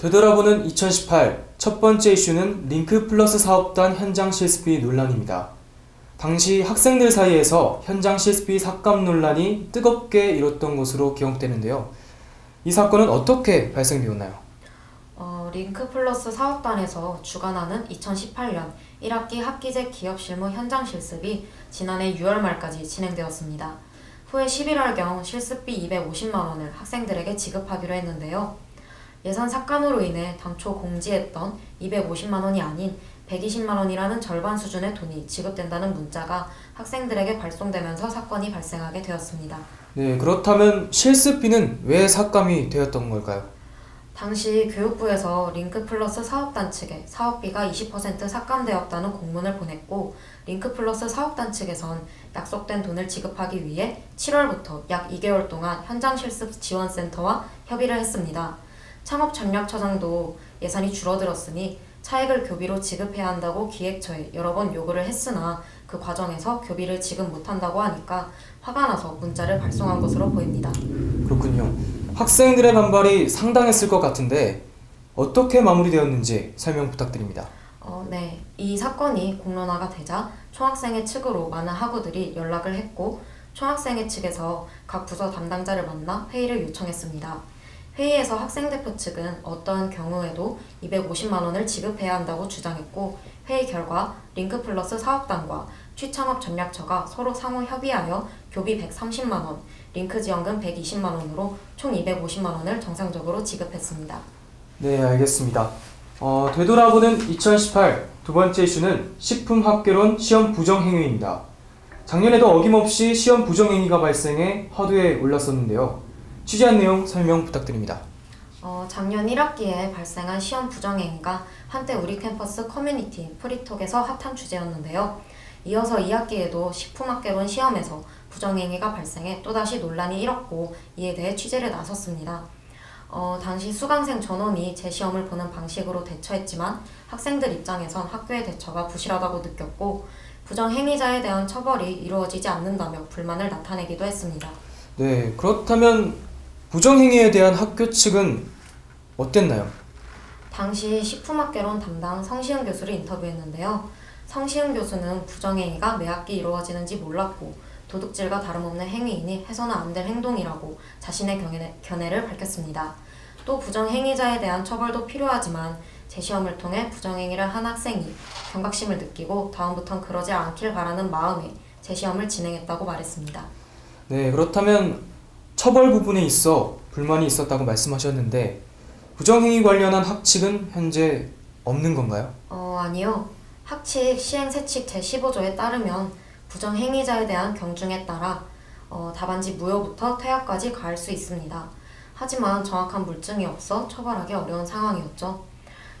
되돌아보는 2018 첫 번째 이슈는 링크플러스 사업단 현장 실습비 논란입니다. 당시 학생들 사이에서 현장 실습비 삭감 논란이 뜨겁게 일었던 것으로 기억되는데요. 이 사건은 어떻게 발생되었나요? 링크플러스 사업단에서 주관하는 2018년 1학기 학기제 기업 실무 현장 실습이 지난해 6월 말까지 진행되었습니다. 후에 11월경 실습비 250만 원을 학생들에게 지급하기로 했는데요. 예산 삭감으로 인해 당초 공지했던 250만 원이 아닌 120만 원이라는 절반 수준의 돈이 지급된다는 문자가 학생들에게 발송되면서 사건이 발생하게 되었습니다. 네, 그렇다면 실습비는 왜 삭감이 되었던 걸까요? 당시 교육부에서 링크플러스 사업단 측에 사업비가 20% 삭감되었다는 공문을 보냈고, 링크플러스 사업단 측에선 약속된 돈을 지급하기 위해 7월부터 약 2개월 동안 현장 실습 지원센터와 협의를 했습니다. 창업전략처장도 예산이 줄어들었으니 차액을 교비로 지급해야 한다고 기획처에 여러 번 요구를 했으나 그 과정에서 교비를 지급 못한다고 하니까 화가 나서 문자를 발송한 것으로 보입니다. 그렇군요. 학생들의 반발이 상당했을 것 같은데 어떻게 마무리되었는지 설명 부탁드립니다. 네. 이 사건이 공론화가 되자 총학생회 측으로 많은 학우들이 연락을 했고, 총학생회 측에서 각 부서 담당자를 만나 회의를 요청했습니다. 회의에서 학생대표 측은 어떠한 경우에도 250만 원을 지급해야 한다고 주장했고, 회의 결과 링크플러스 사업단과 취창업전략처가 서로 상호 협의하여 교비 130만 원, 링크지원금 120만 원으로 총 250만 원을 정상적으로 지급했습니다. 네, 알겠습니다. 되돌아보는 2018 두 번째 이슈는 식품학개론 시험 부정행위입니다. 작년에도 어김없이 시험 부정행위가 발생해 화두에 올랐었는데요. 취재한 내용 설명 부탁드립니다. 작년 1학기에 발생한 시험 부정행위가 한때 우리 캠퍼스 커뮤니티 프리톡에서 핫한 주제였는데요. 이어서 2학기에도 식품학개론 시험에서 부정행위가 발생해 또다시 논란이 일었고, 이에 대해 취재를 나섰습니다. 당시 수강생 전원이 재시험을 보는 방식으로 대처했지만 학생들 입장에선 학교의 대처가 부실하다고 느꼈고, 부정행위자에 대한 처벌이 이루어지지 않는다며 불만을 나타내기도 했습니다. 네, 그렇다면 부정행위에 대한 학교 측은 어땠나요? 당시 식품학개론 담당 성시은 교수를 인터뷰했는데요. 성시은 교수는 부정행위가 매 학기 이루어지는지 몰랐고 도둑질과 다름없는 행위이니 해서는 안 될 행동이라고 자신의 견해를 밝혔습니다. 또 부정행위자에 대한 처벌도 필요하지만 재시험을 통해 부정행위를 한 학생이 경각심을 느끼고 다음부턴 그러지 않길 바라는 마음에 재시험을 진행했다고 말했습니다. 네, 그렇다면 처벌 부분에 있어 불만이 있었다고 말씀하셨는데 부정행위 관련한 학칙은 현재 없는 건가요? 아니요. 학칙 시행세칙 제15조에 따르면 부정행위자에 대한 경중에 따라 답안지 무효부터 퇴학까지 가할 수 있습니다. 하지만 정확한 물증이 없어 처벌하기 어려운 상황이었죠.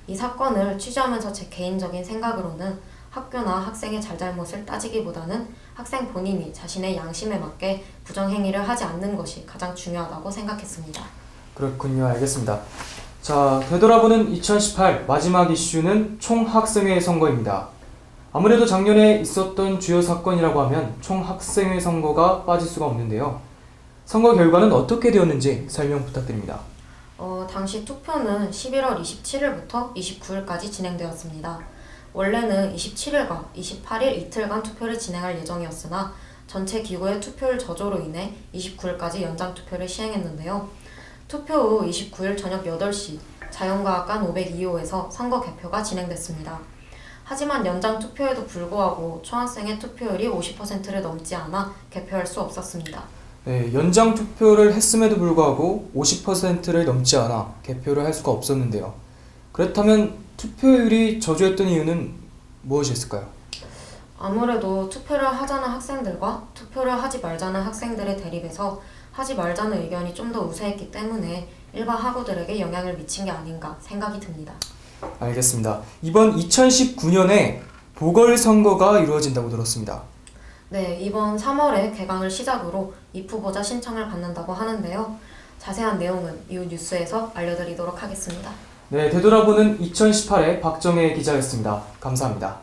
이 사건을 취재하면서 제 개인적인 생각으로는 학교나 학생의 잘잘못을 따지기보다는 학생 본인이 자신의 양심에 맞게 부정행위를 하지 않는 것이 가장 중요하다고 생각했습니다. 그렇군요. 알겠습니다. 자, 되돌아보는 2018 마지막 이슈는 총학생회 선거입니다. 아무래도 작년에 있었던 주요 사건이라고 하면 총학생회 선거가 빠질 수가 없는데요. 선거 결과는 어떻게 되었는지 설명 부탁드립니다. 당시 투표는 11월 27일부터 29일까지 진행되었습니다. 원래는 27일과 28일 이틀간 투표를 진행할 예정이었으나 전체 기구의 투표율 저조로 인해 29일까지 연장 투표를 시행했는데요. 투표 후 29일 저녁 8시 자연과학관 502호에서 선거 개표가 진행됐습니다. 하지만 연장 투표에도 불구하고 총학생회 투표율이 50%를 넘지 않아 개표할 수 없었습니다. 네, 연장 투표를 했음에도 불구하고 50%를 넘지 않아 개표를 할 수가 없었는데요. 그렇다면 투표율이 저조했던 이유는 무엇이었을까요? 아무래도 투표를 하자는 학생들과 투표를 하지 말자는 학생들의 대립에서 하지 말자는 의견이 좀 더 우세했기 때문에 일반 학우들에게 영향을 미친 게 아닌가 생각이 듭니다. 알겠습니다. 이번 2019년에 보궐선거가 이루어진다고 들었습니다. 네, 이번 3월에 개강을 시작으로 입후보자 신청을 받는다고 하는데요. 자세한 내용은 이후 뉴스에서 알려드리도록 하겠습니다. 네, 되돌아보는 2018의 박정혜 기자였습니다. 감사합니다.